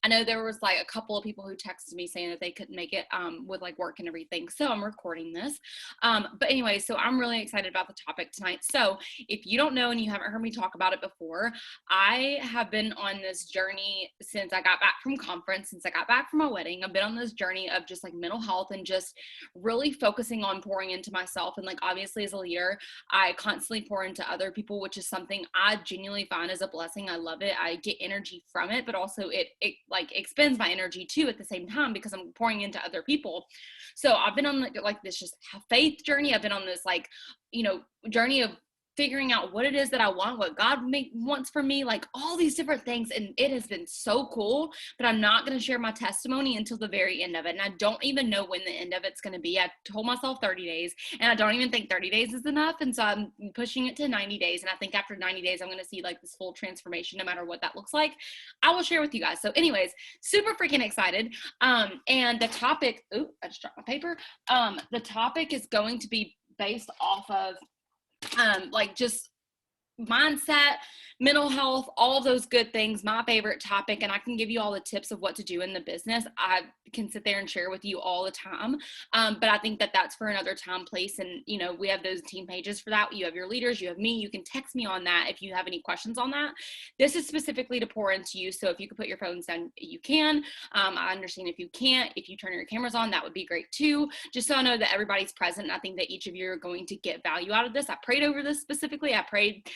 I know there was like a couple of people who texted me saying that they couldn't make it with like work and everything. So I'm recording this. But anyway, so I'm really excited about the topic tonight. So if you don't know and you haven't heard me talk about it before, I have been on this journey since I got back from conference, since I got back from my wedding. I've been on this journey of just like mental health and just really focusing on pouring into myself. And like, obviously as a leader, I constantly pour into other people, which is something I genuinely find as a blessing. I love it. I get energy from it, but also it like expends my energy too at the same time because I'm pouring into other people. So I've been on like this just faith journey. I've been on this like, journey of figuring out what it is that I want, what God wants for me, like all these different things. And it has been so cool, but I'm not going to share my testimony until the very end of it. And I don't even know when the end of it's going to be. I told myself 30 days and I don't even think 30 days is enough. And so I'm pushing it to 90 days. And I think after 90 days, I'm going to see like this full transformation, no matter what that looks like. I will share with you guys. So anyways, super freaking excited. And the topic, I just dropped my paper. The topic is going to be based off of like just mindset, mental health, all those good things, my favorite topic. And I can give you all the tips of what to do in the business. I can sit there and share with you all the time. But I think that that's for another time, place. And, we have those team pages for that. You have your leaders, you have me, you can text me on that if you have any questions on that. This is specifically to pour into you. So if you could put your phones down, you can. I understand if you can't, if you turn your cameras on, that would be great too. Just so I know that everybody's present. And I think that each of you are going to get value out of this. I prayed over this specifically. I prayed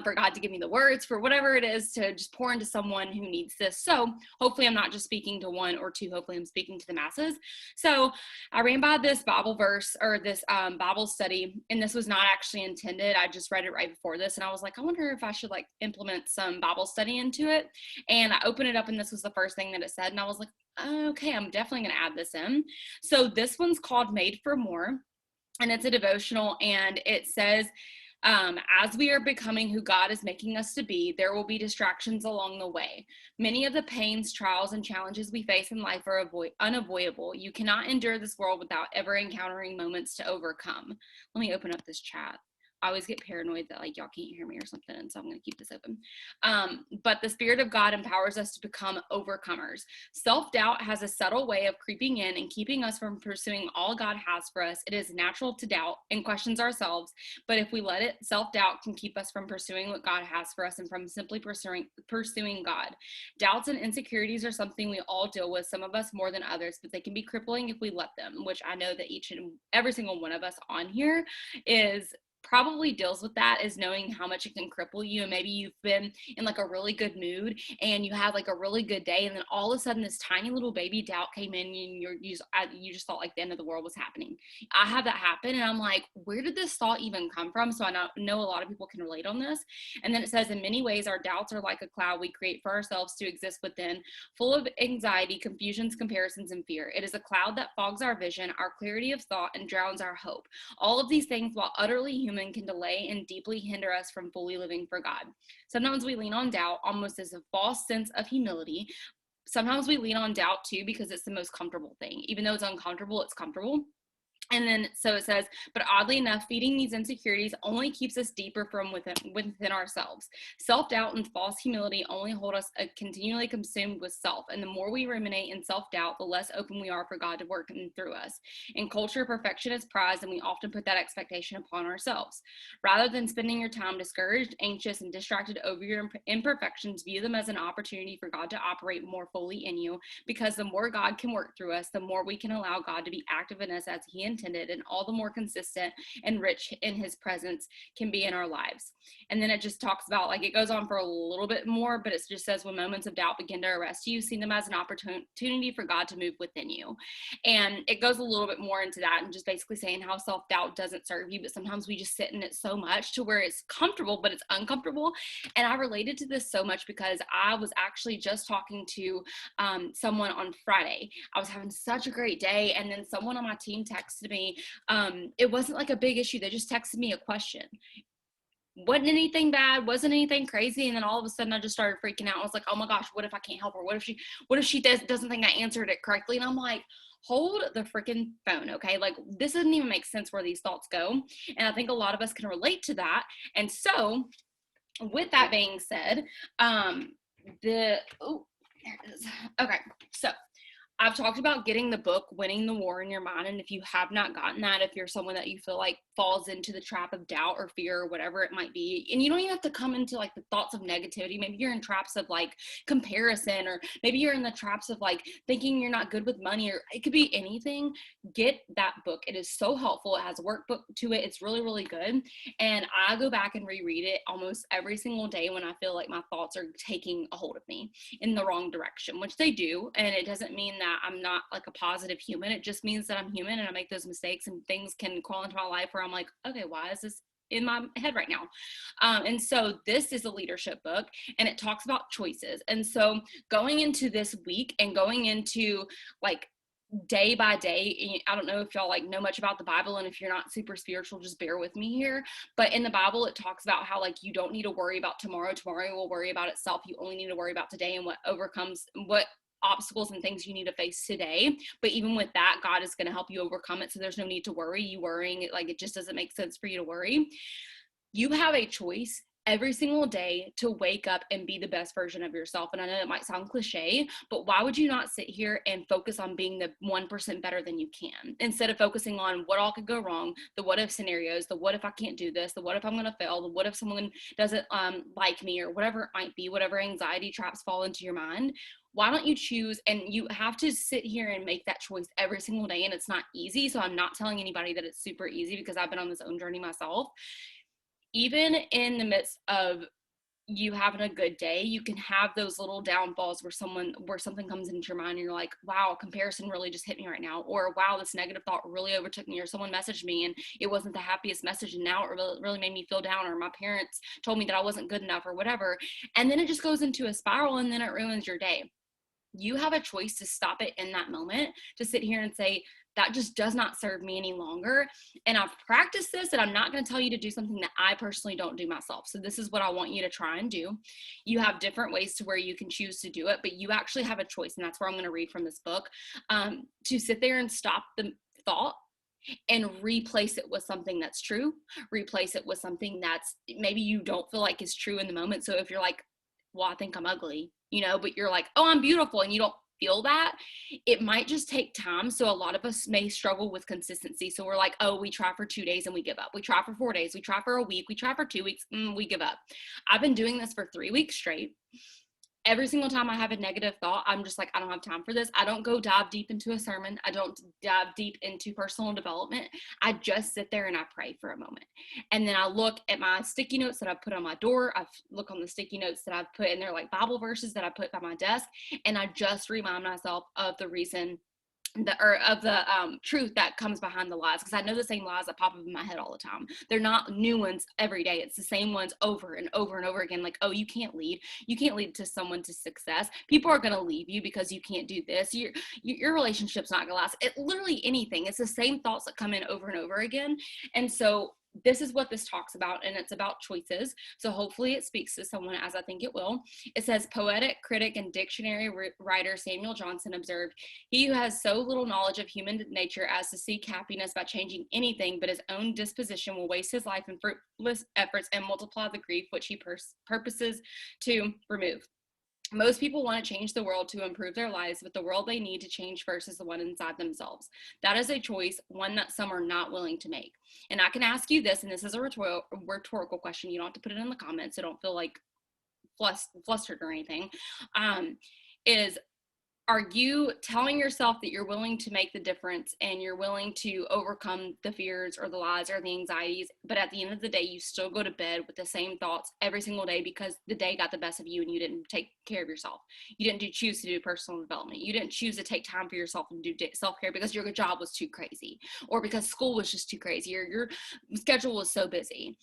for God to give me the words for whatever it is to just pour into someone who needs this. So hopefully I'm not just speaking to one or two, hopefully I'm speaking to the masses. So I ran by this Bible verse or this Bible study, and this was not actually intended. I just read it right before this, and I was like, I wonder if I should like implement some Bible study into it. And I opened it up, and this was the first thing that it said, and I was like, okay, I'm definitely going to add this in. So this one's called Made for More, and it's a devotional, and it says, as we are becoming who God is making us to be, there will be distractions along the way. Many of the pains, trials, and challenges we face in life are unavoidable. You cannot endure this world without ever encountering moments to overcome. Let me open up this chat. I always get paranoid that like y'all can't hear me or something, and so I'm going to keep this open. But the Spirit of God empowers us to become overcomers. Self-doubt has a subtle way of creeping in and keeping us from pursuing all God has for us. It is natural to doubt and questions ourselves, but if we let it, self-doubt can keep us from pursuing what God has for us and from simply pursuing God. Doubts and insecurities are something we all deal with, some of us more than others, but they can be crippling if we let them, which I know that each and every single one of us on here probably deals with that, is knowing how much it can cripple you. And maybe you've been in like a really good mood and you had like a really good day, and then all of a sudden this tiny little baby doubt came in and you just thought like the end of the world was happening. I had that happen, and I'm like, where did this thought even come from? So I know a lot of people can relate on this. And then it says, in many ways our doubts are like a cloud we create for ourselves to exist within, full of anxiety, confusions, comparisons, and fear. It is a cloud that fogs our vision, our clarity of thought, and drowns our hope. All of these things, while utterly human, can delay and deeply hinder us from fully living for God. Sometimes we lean on doubt almost as a false sense of humility. Sometimes we lean on doubt too because it's the most comfortable thing. Even though it's uncomfortable, it's comfortable. And then, so it says, but oddly enough, feeding these insecurities only keeps us deeper from within ourselves. Self-doubt and false humility only hold us continually consumed with self. And the more we ruminate in self-doubt, the less open we are for God to work in through us. In culture, perfection is prized, and we often put that expectation upon ourselves. Rather than spending your time discouraged, anxious, and distracted over your imperfections, view them as an opportunity for God to operate more fully in you, because the more God can work through us, the more we can allow God to be active in us as He intended, and all the more consistent and rich in His presence can be in our lives. And then it just talks about, like, it goes on for a little bit more, but it just says, when moments of doubt begin to arrest you, see them as an opportunity for God to move within you. And it goes a little bit more into that, and just basically saying how self-doubt doesn't serve you, but sometimes we just sit in it so much to where it's comfortable, but it's uncomfortable. And I related to this so much because I was actually just talking to someone on Friday. I was having such a great day, and then someone on my team texted me. It wasn't like a big issue. They just texted me a question. Wasn't anything bad, wasn't anything crazy. And then all of a sudden I just started freaking out. I was like, oh my gosh, what if I can't help her? What if she doesn't think I answered it correctly? And I'm like, hold the freaking phone, okay? Like, this doesn't even make sense where these thoughts go. And I think a lot of us can relate to that. And so with that being said, there it choices. Okay, so I've talked about getting the book, Winning the War in Your Mind. And if you have not gotten that, if you're someone that you feel like falls into the trap of doubt or fear or whatever it might be, and you don't even have to come into like the thoughts of negativity. Maybe you're in traps of like comparison, or maybe you're in the traps of like thinking you're not good with money, or it could be anything. Get that book. It is so helpful. It has a workbook to it. It's really, really good. And I go back and reread it almost every single day when I feel like my thoughts are taking a hold of me in the wrong direction, which they do. And it doesn't mean that I'm not like a positive human. It just means that I'm human and I make those mistakes, and things can crawl into my life where I'm like, okay, why is this in my head right now? And so this is a leadership book, and it talks about choices. And so going into this week and going into like day by day, I don't know if y'all like know much about the Bible, and if you're not super spiritual, just bear with me here. But in the Bible, it talks about how like you don't need to worry about tomorrow. Tomorrow will worry about itself. You only need to worry about today and what obstacles and things you need to face today. But even with that, God is going to help you overcome it. So there's no need to worry. You worrying, like, it just doesn't make sense for you to worry. You have a choice every single day to wake up and be the best version of yourself. And I know it might sound cliche, but why would you not sit here and focus on being the 1% better than you can, instead of focusing on what all could go wrong, the what if scenarios, the what if I can't do this, the what if I'm going to fail, the what if someone doesn't like me, or whatever it might be, whatever anxiety traps fall into your mind. Why don't you choose? And you have to sit here and make that choice every single day. And it's not easy. So I'm not telling anybody that it's super easy, because I've been on this own journey myself. Even in the midst of you having a good day, you can have those little downfalls where something comes into your mind and you're like, wow, comparison really just hit me right now. Or wow, this negative thought really overtook me. Or someone messaged me and it wasn't the happiest message, and now it really made me feel down. Or my parents told me that I wasn't good enough, or whatever. And then it just goes into a spiral, and then it ruins your day. You have a choice to stop it in that moment, to sit here and say, that just does not serve me any longer. And I've practiced this, and I'm not going to tell you to do something that I personally don't do myself. So this is what I want you to try and do. You have different ways to where you can choose to do it, but you actually have a choice. And that's where I'm going to read from this book, to sit there and stop the thought and replace it with something that's true. Replace it with something that's maybe you don't feel like is true in the moment. So if you're like, well, I think I'm ugly, but you're like, oh, I'm beautiful, and you don't feel that, it might just take time. So a lot of us may struggle with consistency. So we're like, oh, we try for 2 days and we give up. We try for 4 days. We try for a week. We try for 2 weeks. We give up. I've been doing this for 3 weeks straight. Every single time I have a negative thought, I'm just like, I don't have time for this. I don't go dive deep into a sermon. I don't dive deep into personal development. I just sit there and I pray for a moment. And then I look at my sticky notes that I've put on my door. I look on the sticky notes that I've put in there, like Bible verses that I put by my desk. And I just remind myself of the reason of the truth that comes behind the lies, because I know the same lies that pop up in my head all the time. They're not new ones every day. It's the same ones over and over and over again. Like, oh, you can't lead to someone to success. People are going to leave you because you can't do this. Your relationship's not going to last. Literally anything. It's the same thoughts that come in over and over again. And so this is what this talks about, and it's about choices. So hopefully it speaks to someone, as I think it will. It says, poetic critic and dictionary writer Samuel Johnson observed, he who has so little knowledge of human nature as to seek happiness by changing anything but his own disposition will waste his life in fruitless efforts and multiply the grief which he purposes to remove. Most people want to change the world to improve their lives, but the world they need to change first is the one inside themselves. That is a choice, one that some are not willing to make. And I can ask you this, and this is a rhetorical question. You don't have to put it in the comments, so don't feel like flustered or anything. Are you telling yourself that you're willing to make the difference and you're willing to overcome the fears or the lies or the anxieties, but at the end of the day, you still go to bed with the same thoughts every single day because the day got the best of you and you didn't take care of yourself? You didn't choose to do personal development. You didn't choose to take time for yourself and do self-care because your job was too crazy, or because school was just too crazy, or your schedule was so busy.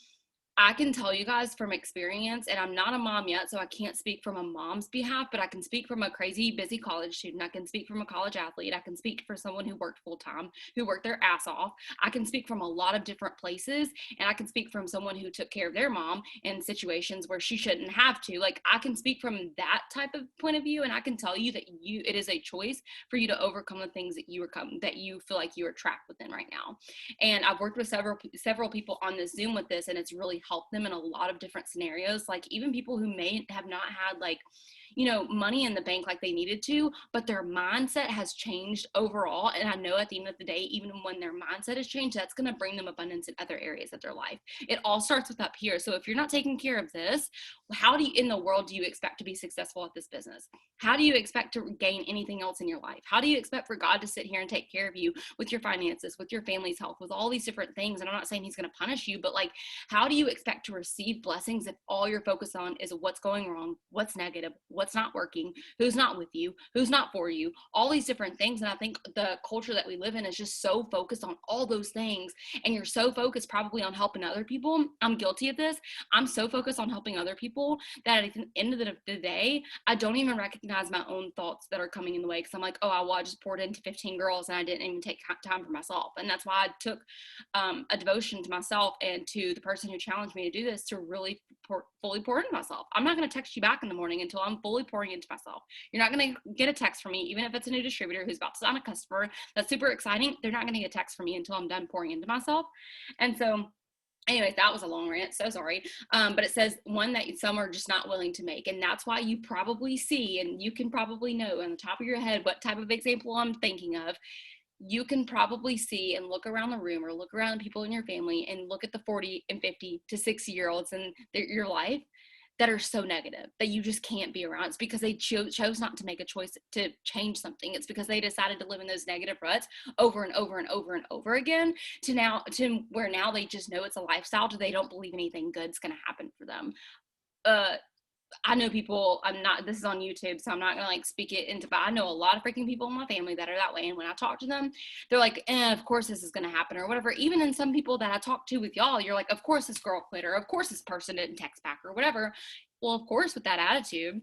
I can tell you guys from experience, and I'm not a mom yet, so I can't speak from a mom's behalf, but I can speak from a crazy, busy college student. I can speak from a college athlete. I can speak for someone who worked full time, who worked their ass off. I can speak from a lot of different places, and I can speak from someone who took care of their mom in situations where she shouldn't have to. Like, I can speak from that type of point of view, and I can tell you that it is a choice for you to overcome the things that you feel like you are trapped within right now. And I've worked with several people on this Zoom with this, and it's really help them in a lot of different scenarios. Like, even people who may have not had, like, money in the bank like they needed to, but their mindset has changed overall. And I know at the end of the day, even when their mindset has changed, that's going to bring them abundance in other areas of their life. It all starts with up here. So if you're not taking care of this, how in the world do you expect to be successful at this business? How do you expect to gain anything else in your life? How do you expect for God to sit here and take care of you with your finances, with your family's health, with all these different things? And I'm not saying he's going to punish you, but like, how do you expect to receive blessings if all you're focused on is what's going wrong, what's negative, what's not working, who's not with you, who's not for you, all these different things? And I think the culture that we live in is just so focused on all those things. And you're so focused probably on helping other people. I'm guilty of this. I'm so focused on helping other people that at the end of the day, I don't even recognize my own thoughts that are coming in the way, because I'm like, oh, I just poured into 15 girls and I didn't even take time for myself. And that's why I took a devotion to myself and to the person who challenged me to do this, to really fully pour into myself. I'm not going to text you back in the morning until I'm fully pouring into myself. You're not going to get a text from me, even if it's a new distributor who's about to sign a customer that's super exciting. They're not going to get a text from me until I'm done pouring into myself. And so anyways, that was a long rant, so sorry. But it says one that some are just not willing to make. And that's why you probably see, and you can probably know on the top of your head what type of example I'm thinking of. You can probably see and look around the room or look around people in your family and look at the 40 and 50 to 60-year-olds in your life that are so negative that you just can't be around. It's because they chose not to make a choice to change something. It's because they decided to live in those negative ruts over and over and over and over again, to where now they just know it's a lifestyle, they don't believe anything good's going to happen for them. I know people, this is on YouTube, so I'm not going to like speak it into, but I know a lot of freaking people in my family that are that way. And when I talk to them, they're like, of course this is going to happen or whatever. Even in some people that I talk to with y'all, you're like, of course this girl quit, or of course this person didn't text back or whatever. Well, of course, with that attitude.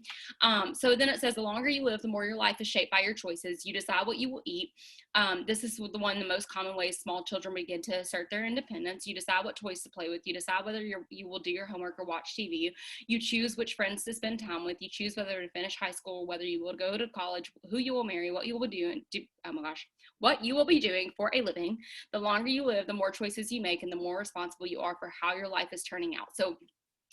So then it says, the longer you live, the more your life is shaped by your choices. You decide what you will eat. This is the most common ways small children begin to assert their independence. You decide what toys to play with. You decide whether you will do your homework or watch TV. You choose which friends to spend time with. You choose whether to finish high school, whether you will go to college, who you will marry, what you will what you will be doing for a living. The longer you live, the more choices you make and the more responsible you are for how your life is turning out. So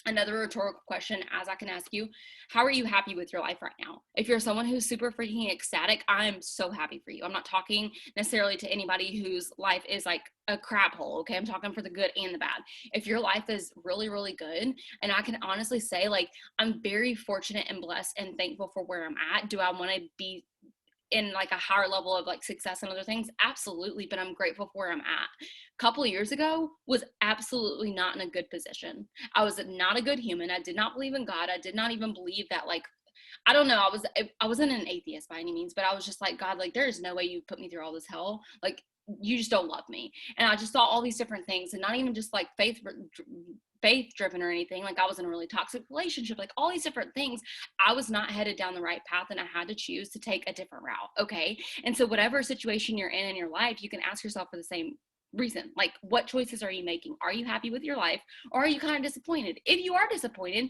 another rhetorical question, as I can ask you, how are you happy with your life right now? If you're someone who's super freaking ecstatic, I'm so happy for you. I'm not talking necessarily to anybody whose life is like a crap hole, okay? I'm talking for the good and the bad. If your life is really, really good, and I can honestly say, like, I'm very fortunate and blessed and thankful for where I'm at. Do I want to be in like a higher level of like success and other things? Absolutely. But I'm grateful for where I'm at. A couple of years ago was absolutely not in a good position. I was not a good human. I did not believe in God. I did not even believe that, like, I don't know. I wasn't an atheist by any means, but I was just like, God, like, there is no way you put me through all this hell. Like, you just don't love me. And I just saw all these different things, and not even just like faith driven or anything. Like, I was in a really toxic relationship, like all these different things. I was not headed down the right path, and I had to choose to take a different route. Okay. And so whatever situation you're in your life, you can ask yourself for the same reason. Like, what choices are you making? Are you happy with your life, or are you kind of disappointed? If you are disappointed,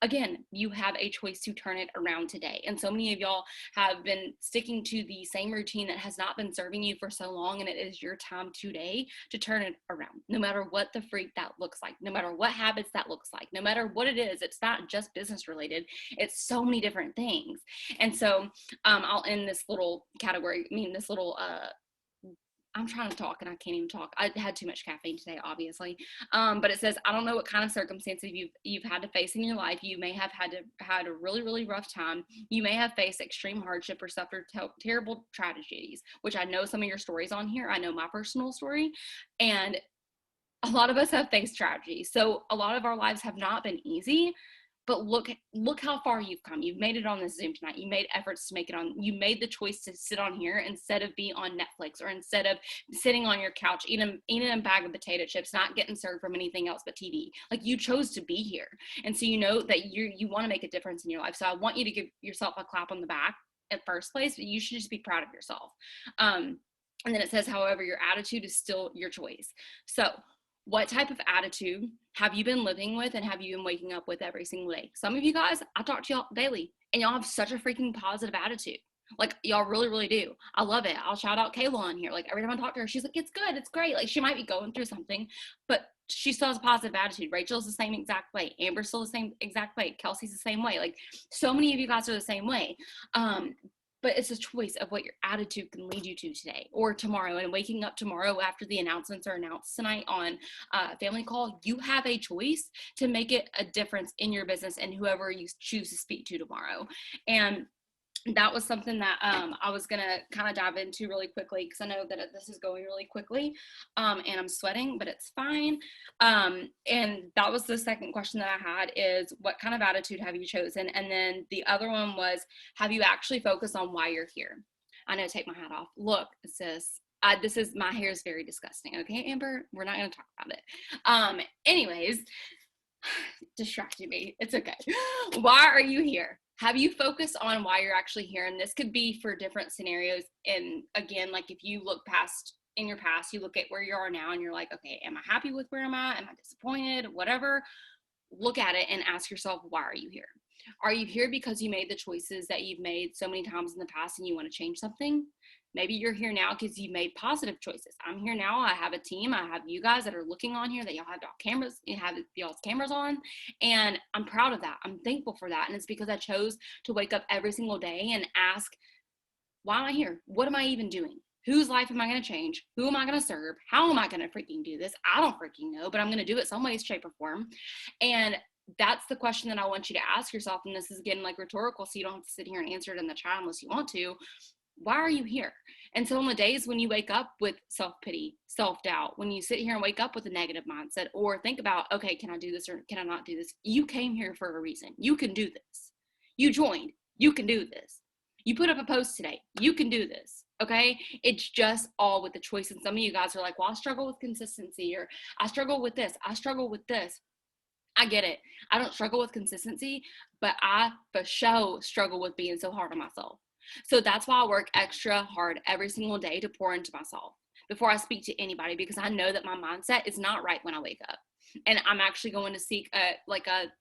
again, you have a choice to turn it around today. And so many of y'all have been sticking to the same routine that has not been serving you for so long, and it is your time today to turn it around. No matter what the freak that looks like, no matter what habits that looks like, no matter what it is, it's not just business related. It's so many different things. And so I'll end this little category, this little I'm trying to talk and I can't even talk. I had too much caffeine today, obviously. But it says, I don't know what kind of circumstances you've had to face in your life. You may have had a really, really rough time. You may have faced extreme hardship or suffered terrible tragedies, which I know some of your stories on here. I know my personal story, and a lot of us have faced tragedy. So a lot of our lives have not been easy. But look how far you've come. You've made it on this Zoom tonight. You made efforts to make it on. You made the choice to sit on here instead of be on Netflix, or instead of sitting on your couch, eating a bag of potato chips, not getting served from anything else but TV. Like, you chose to be here. And so you know that you want to make a difference in your life. So I want you to give yourself a clap on the back at first place, but you should just be proud of yourself. And then it says, however, your attitude is still your choice. So what type of attitude have you been living with, and have you been waking up with every single day? Some of you guys, I talk to y'all daily, and y'all have such a freaking positive attitude. Like, y'all really, really do. I love it. I'll shout out Kayla on here. Like, every time I talk to her, she's like, it's good, it's great. Like, she might be going through something, but she still has a positive attitude. Rachel's the same exact way. Amber's still the same exact way. Kelsey's the same way. Like, so many of you guys are the same way. But it's a choice of what your attitude can lead you to today or tomorrow. And waking up tomorrow after the announcements are announced tonight on Family Call, you have a choice to make it a difference in your business and whoever you choose to speak to tomorrow. And that was something that I was going to kind of dive into really quickly, because I know that this is going really quickly and I'm sweating, but it's fine. And that was the second question that I had, is what kind of attitude have you chosen? And then the other one was, have you actually focused on why you're here? I know, take my hat off. Look, sis, my hair is very disgusting. Okay, Amber, we're not going to talk about it. Anyways, distracting me. It's okay. Why are you here? Have you focused on why you're actually here? And this could be for different scenarios. And again, like if you look past in your past, you look at where you are now and you're like, okay, am I happy with where I'm at? Am I disappointed? Whatever. Look at it and ask yourself, why are you here? Are you here because you made the choices that you've made so many times in the past and you want to change something? Maybe you're here now because you've made positive choices. I'm here now. I have a team. I have you guys that are looking on here, that y'all have cameras, you have y'all's cameras on. And I'm proud of that. I'm thankful for that. And it's because I chose to wake up every single day and ask, why am I here? What am I even doing? Whose life am I going to change? Who am I going to serve? How am I going to freaking do this? I don't freaking know, but I'm going to do it some way, shape, or form. And that's the question that I want you to ask yourself. And this is again like rhetorical, so you don't have to sit here and answer it in the chat unless you want to. Why are you here? And so on the days when you wake up with self-pity, self-doubt, when you sit here and wake up with a negative mindset, or think about, okay, can I do this or can I not do this? You came here for a reason. You can do this. You joined. You can do this. You put up a post today. You can do this. Okay. It's just all with the choice. And some of you guys are like, well, I struggle with consistency, or I struggle with this. I struggle with this. I get it. I don't struggle with consistency, but I for sure struggle with being so hard on myself. So that's why I work extra hard every single day to pour into myself before I speak to anybody, because I know that my mindset is not right when I wake up. And I'm actually going to seek a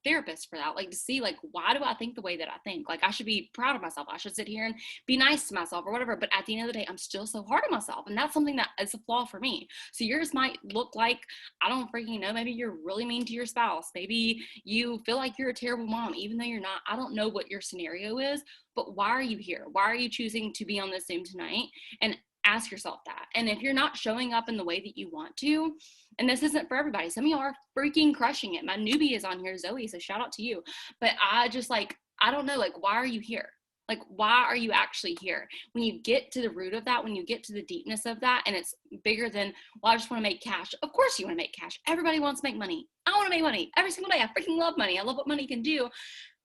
therapist for that, like to see like, why do I think the way that I think? Like I should be proud of myself. I should sit here and be nice to myself or whatever. But at the end of the day, I'm still so hard on myself. And that's something that is a flaw for me. So yours might look like, I don't freaking know, maybe you're really mean to your spouse. Maybe you feel like you're a terrible mom, even though you're not. I don't know what your scenario is, but why are you here? Why are you choosing to be on this Zoom tonight? And ask yourself that. And if you're not showing up in the way that you want to, and this isn't for everybody, some of y'all are freaking crushing it. My newbie is on here, Zoe, so shout out to you. But I just like, I don't know, like, why are you here? Like, why are you actually here? When you get to the root of that, when you get to the deepness of that, and it's bigger than, well, I just want to make cash. Of course you want to make cash. Everybody wants to make money. I want to make money every single day. I freaking love money. I love what money can do.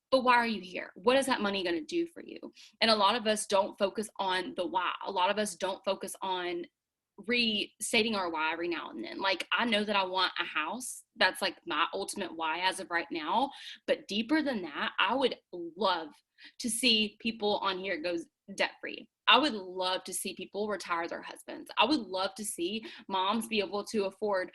But why are you here? What is that money going to do for you? And a lot of us don't focus on the why. A lot of us don't focus on restating our why every now and then. Like, I know that I want a house. That's like my ultimate why as of right now. But deeper than that, I would love to see people on here go debt free. I would love to see people retire their husbands. I would love to see moms be able to afford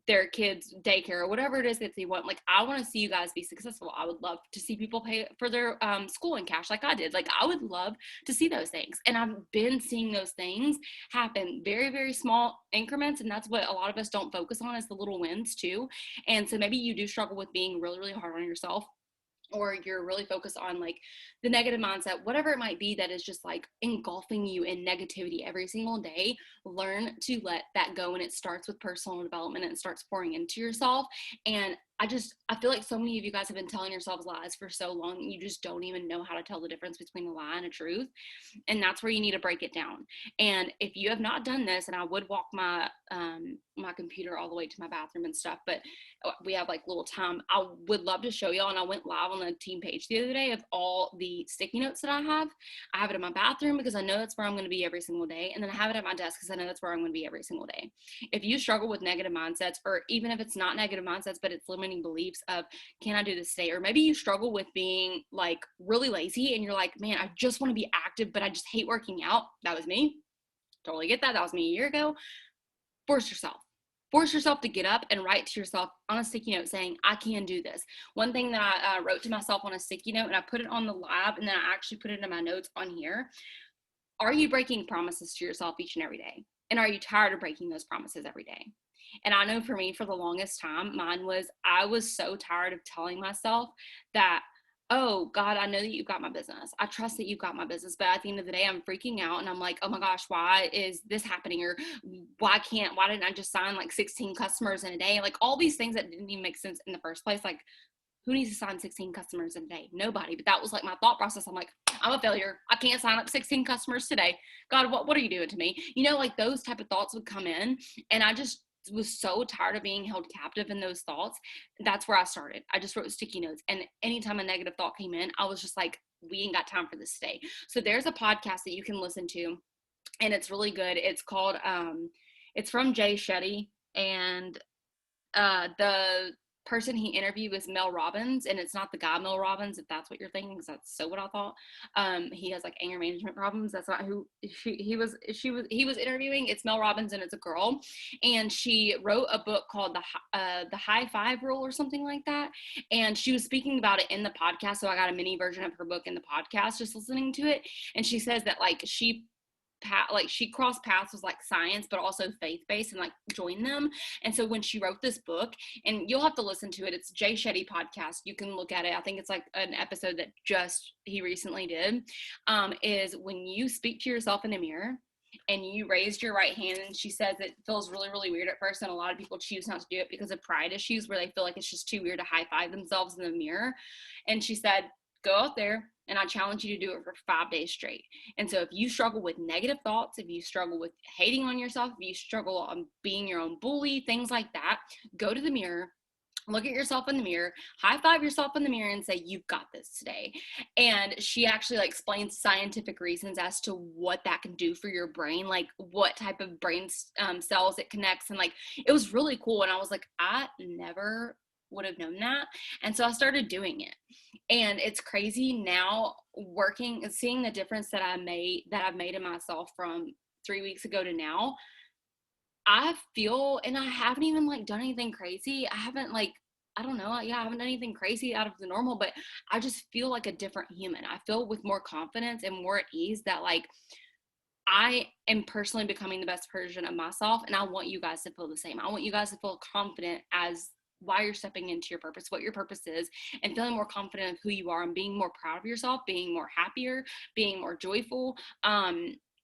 their kids' daycare or whatever it is that they want. Like, I want to see you guys be successful. I would love to see people pay for their school in cash like I did. Like, I would love to see those things. And I've been seeing those things happen, very, very small increments. And that's what a lot of us don't focus on, is the little wins too. And so maybe you do struggle with being really, really hard on yourself, or you're really focused on like the negative mindset, whatever it might be that is just like engulfing you in negativity every single day. Learn to let that go. And it starts with personal development, and it starts pouring into yourself. And I feel like so many of you guys have been telling yourselves lies for so long, you just don't even know how to tell the difference between a lie and a truth. And that's where you need to break it down. And if you have not done this, and I would walk my computer all the way to my bathroom and stuff, but we have like little time, I would love to show y'all. And I went live on the team page the other day of all the sticky notes that I have. I have it in my bathroom because I know that's where I'm going to be every single day. And then I have it at my desk because I know that's where I'm going to be every single day. If you struggle with negative mindsets, or even if it's not negative mindsets, but it's limiting beliefs of, can I do this today? Or maybe you struggle with being like really lazy and you're like, man, I just want to be active, but I just hate working out. That was me. Totally get that. That was me a year ago. Force yourself to get up and write to yourself on a sticky note saying, I can do this. One thing that I wrote to myself on a sticky note, and I put it on the lab, and then I actually put it in my notes on here. Are you breaking promises to yourself each and every day? And are you tired of breaking those promises every day? And I know for me, for the longest time, mine was, I was so tired of telling myself that, oh God, I know that you've got my business. I trust that you've got my business. But at the end of the day, I'm freaking out and I'm like, oh my gosh, why is this happening? Or why didn't I just sign like 16 customers in a day? Like all these things that didn't even make sense in the first place. Like, who needs to sign 16 customers in a day? Nobody. But that was like my thought process. I'm like, I'm a failure. I can't sign up 16 customers today. God, what are you doing to me? You know, like those type of thoughts would come in. And I just was so tired of being held captive in those thoughts. That's where I started. I just wrote sticky notes. And anytime a negative thought came in, I was just like, we ain't got time for this today. So there's a podcast that you can listen to, and it's really good. It's called, it's from Jay Shetty, and the person he interviewed was Mel Robbins, and it's not the guy Mel Robbins, if that's what you're thinking, because that's so what I thought. He has like anger management problems. That's not who he was interviewing. It's Mel Robbins, and it's a girl, and she wrote a book called the High Five Rule or something like that, and she was speaking about it in the podcast. So I got a mini version of her book in the podcast, just listening to it, and she says that like she crossed paths with like science but also faith-based and like joined them. And so when she wrote this book, and you'll have to listen to it, it's Jay Shetty podcast, you can look at it. I think it's like an episode that just he recently did, is when you speak to yourself in the mirror and you raised your right hand, and she says it feels really, really weird at first, and a lot of people choose not to do it because of pride issues where they feel like it's just too weird to high five themselves in the mirror. And she said, go out there and I challenge you to do it for 5 days straight. And so if you struggle with negative thoughts, if you struggle with hating on yourself, if you struggle on being your own bully, things like that, go to the mirror, look at yourself in the mirror, high five yourself in the mirror and say, you've got this today. And she actually like explains scientific reasons as to what that can do for your brain, like what type of brain cells it connects. And like, it was really cool. And I was like, I never would have known that. And so I started doing it. And it's crazy now working and seeing the difference that I've made in myself from 3 weeks ago to now. I feel, and I haven't even like done anything crazy. I haven't like, I don't know. I haven't done anything crazy out of the normal, but I just feel like a different human. I feel with more confidence and more at ease that like I am personally becoming the best version of myself. And I want you guys to feel the same. I want you guys to feel confident as why you're stepping into your purpose, what your purpose is, and feeling more confident of who you are and being more proud of yourself, being more happier, being more joyful.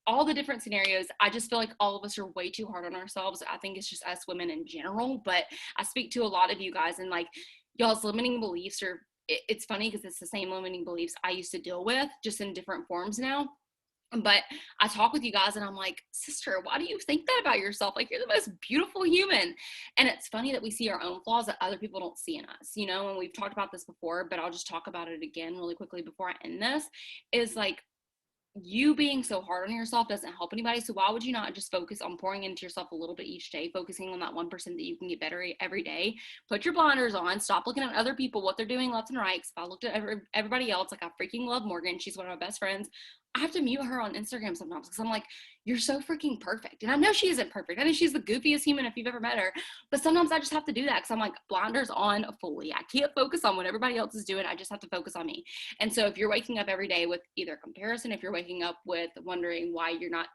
All the different scenarios. I just feel like all of us are way too hard on ourselves. I think it's just us women in general, but I speak to a lot of you guys, and like y'all's limiting beliefs are, it's funny because it's the same limiting beliefs I used to deal with, just in different forms now. But I talk with you guys and I'm like, sister, why do you think that about yourself? Like, you're the most beautiful human. And it's funny that we see our own flaws that other people don't see in us, you know, and we've talked about this before, but I'll just talk about it again really quickly before I end this, is like, you being so hard on yourself doesn't help anybody. So why would you not just focus on pouring into yourself a little bit each day, focusing on that 1% that you can get better every day? Put your blinders on, stop looking at other people, what they're doing left and right. Because if I looked at everybody else, like I freaking love Morgan, she's one of my best friends, I have to mute her on Instagram sometimes because I'm like, you're so freaking perfect. And I know she isn't perfect. I know she's the goofiest human if you've ever met her. But sometimes I just have to do that because I'm like, blinders on fully. I can't focus on what everybody else is doing. I just have to focus on me. And so if you're waking up every day with either comparison, if you're waking up with wondering why you're not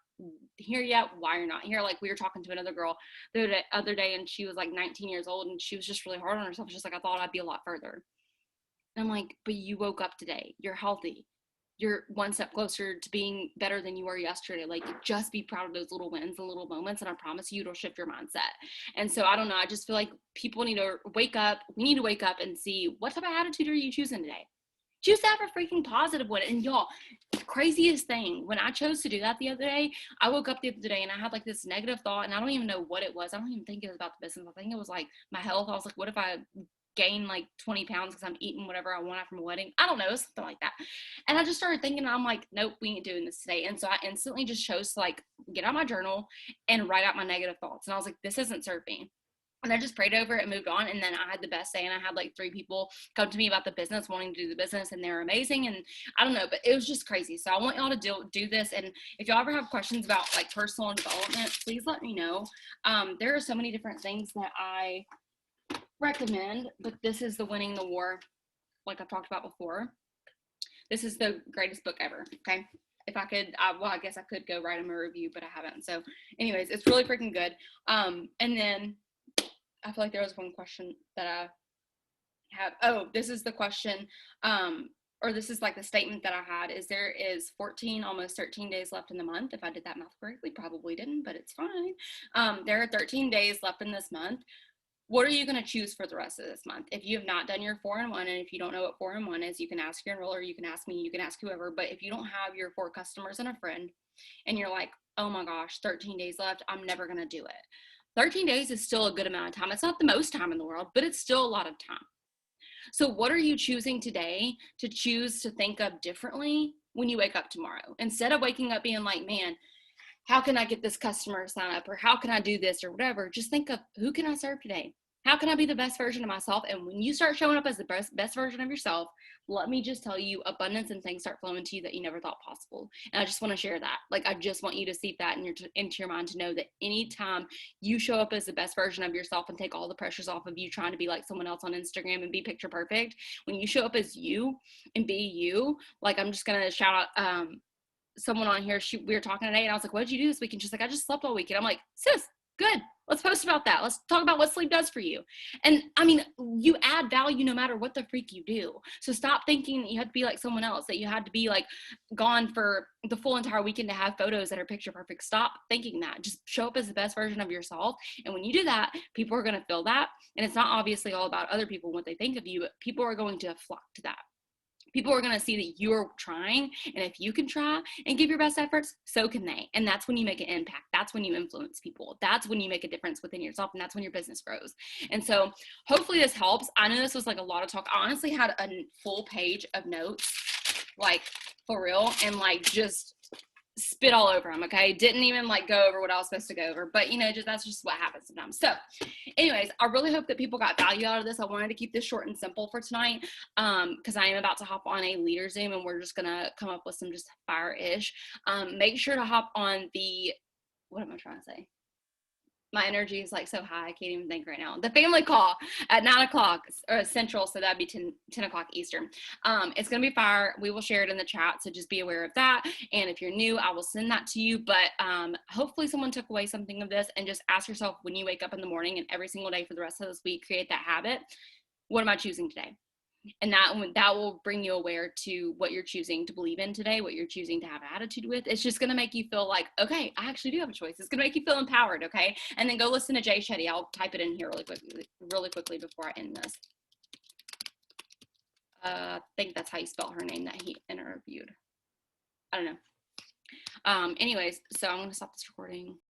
here yet, why you're not here. Like we were talking to another girl the other day, and she was like 19 years old, and she was just really hard on herself. She's like, I thought I'd be a lot further. And I'm like, but you woke up today. You're healthy. You're one step closer to being better than you were yesterday. Like, just be proud of those little wins and little moments, and I promise you it'll shift your mindset. And so I don't know, I just feel like people need to wake up. We need to wake up and see, what type of attitude are you choosing today? Choose to have a freaking positive one. And y'all, craziest thing, when I chose to do that the other day, I woke up the other day and I had like this negative thought, and I don't even know what it was. I don't even think it was about the business. I think it was like my health. I was like, what if I gain like 20 pounds because I'm eating whatever I want after my wedding? I don't know, something like that. And I just started thinking, and I'm like, nope, we ain't doing this today. And so I instantly just chose to like get out my journal and write out my negative thoughts. And I was like, this isn't serving. And I just prayed over it and moved on. And then I had the best day. And I had like 3 people come to me about the business, wanting to do the business. And they're amazing. And I don't know, but it was just crazy. So I want y'all to do this. And if y'all ever have questions about like personal development, please let me know. There are so many different things that I recommend, but this is the Winning the War, like I've talked about before. This is the greatest book ever. Okay. If I could, I guess I could go write him a review, but I haven't. So anyways, it's really freaking good. And then I feel like there was one question that I have. Oh, this is the question. Or this is like the statement that I had is there is 14, almost 13 days left in the month. If I did that math correctly, probably didn't, but it's fine. There are 13 days left in this month. What are you going to choose for the rest of this month? If you have not done your 4-in-1, and if you don't know what 4-in-1 is, you can ask your enroller, you can ask me, you can ask whoever. But if you don't have your 4 customers and a friend, and you're like, oh my gosh, 13 days left, I'm never going to do it. 13 days is still a good amount of time. It's not the most time in the world, but it's still a lot of time. So what are you choosing today to choose to think of differently when you wake up tomorrow? Instead of waking up being like, man, how can I get this customer to sign up, or how can I do this or whatever, just think of who can I serve today? How can I be the best version of myself? And when you start showing up as the best version of yourself, let me just tell you, abundance and things start flowing to you that you never thought possible. And I just want to share that. Like, I just want you to see that into your mind, to know that anytime you show up as the best version of yourself and take all the pressures off of you trying to be like someone else on Instagram and be picture perfect, when you show up as you and be you, like, I'm just going to shout out, someone on here, we were talking today, and I was like, what did you do this week? And she's like, I just slept all week. And I'm like, sis, good. Let's post about that. Let's talk about what sleep does for you. And I mean, you add value no matter what the freak you do. So stop thinking that you have to be like someone else, that you had to be like gone for the full entire weekend to have photos that are picture perfect. Stop thinking that. Just show up as the best version of yourself. And when you do that, people are going to feel that. And it's not obviously all about other people, what they think of you, but people are going to flock to that. People are going to see that you're trying, and if you can try and give your best efforts, so can they. And that's when you make an impact. That's when you influence people. That's when you make a difference within yourself, and that's when your business grows. And so hopefully this helps. I know this was like a lot of talk. I honestly had a full page of notes, like for real, and like just spit all over them. Okay, didn't even like go over what I was supposed to go over, but you know, that's just what happens sometimes. So anyways, I really hope that people got value out of this. I wanted to keep this short and simple for tonight, because I am about to hop on a leader Zoom, and we're just gonna come up with some just fire-ish. Make sure to hop on the, what am I trying to say? My energy is like so high, I can't even think right now. The family call at 9 o'clock Central, so that'd be 10 o'clock Eastern. It's going to be fire. We will share it in the chat, so just be aware of that. And if you're new, I will send that to you. But hopefully someone took away something of this, and just ask yourself when you wake up in the morning and every single day for the rest of this week, create that habit. What am I choosing today? And that will bring you aware to what you're choosing to believe in today, what you're choosing to have an attitude with. It's just going to make you feel like, okay, I actually do have a choice. It's going to make you feel empowered, okay? And then go listen to Jay Shetty. I'll type it in here really quickly before I end this. I think that's how you spell her name that he interviewed. I don't know. Anyways, so I'm going to stop this recording.